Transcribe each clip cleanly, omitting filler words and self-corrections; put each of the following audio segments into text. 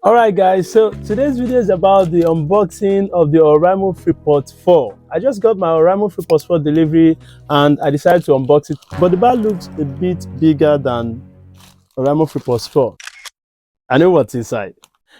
Alright guys, so today's video is about the unboxing of the Oraimo Freepods 4. I just got my Oraimo Freepods 4 delivery and I decided to unbox it, but the bag looks a bit bigger than Oraimo Freepods 4. I know what's inside.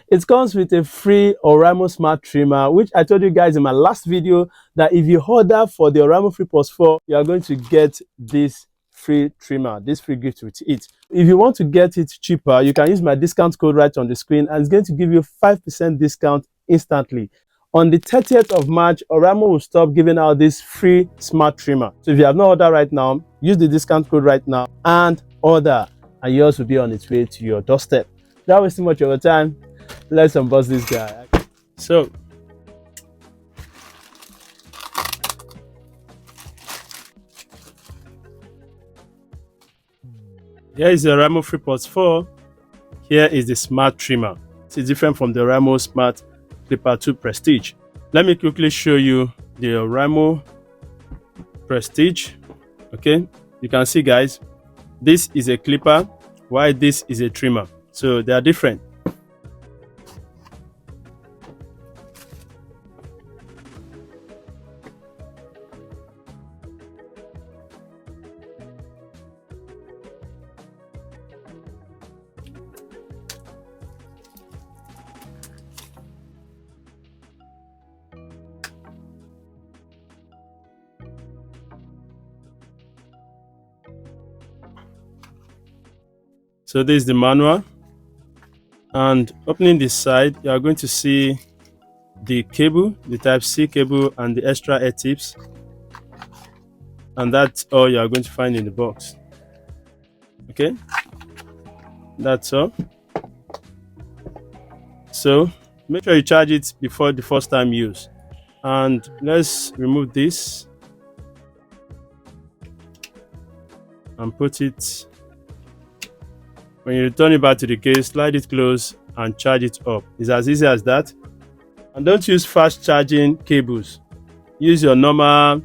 It comes with a free Oraimo Smart Trimmer, which I told you guys in my last video that if you order for the Oraimo Freepods 4, you are going to get this free trimmer, this free gift with it. If you want to get it cheaper, you can use my discount code right on the screen and it's going to give you 5% discount instantly. On the 30th of March, Oraimo will stop giving out this free smart trimmer. So if you have not ordered right now, use the discount code right now and order, and yours will be on its way to your doorstep. Without wasting much of your time, let's unbox this guy. So here is the Oraimo Freepods 4. Here is the smart trimmer. It's different from the Oraimo Smart Clipper 2 Prestige. Let me quickly show you the Oraimo Prestige. Okay, you can see guys, this is a clipper while this is a trimmer, so they are different. So this is the manual, and opening this side, you are going to see the cable, the Type-C cable and the extra air tips, and that's all you are going to find in the box. Okay, that's all. So make sure you charge it before the first time use. And let's remove this and put it. When you return it back to the case, slide it close and charge it up. It's as easy as that. And don't use fast charging cables. Use your normal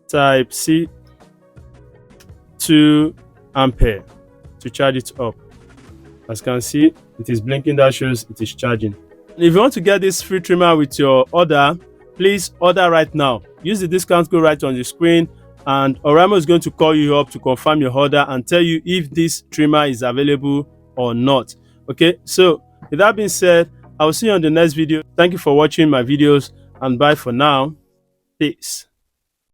Type-C 2 ampere to charge it up. As you can see, it is blinking, that shows it is charging. And if you want to get this free trimmer with your order, please order right now. Use the discount code right on the screen, and Oraimo is going to call you up to confirm your order and tell you if this trimmer is available or not. Okay, so with that being said, I will see you on the next video. Thank you for watching my videos, and bye for now. Peace.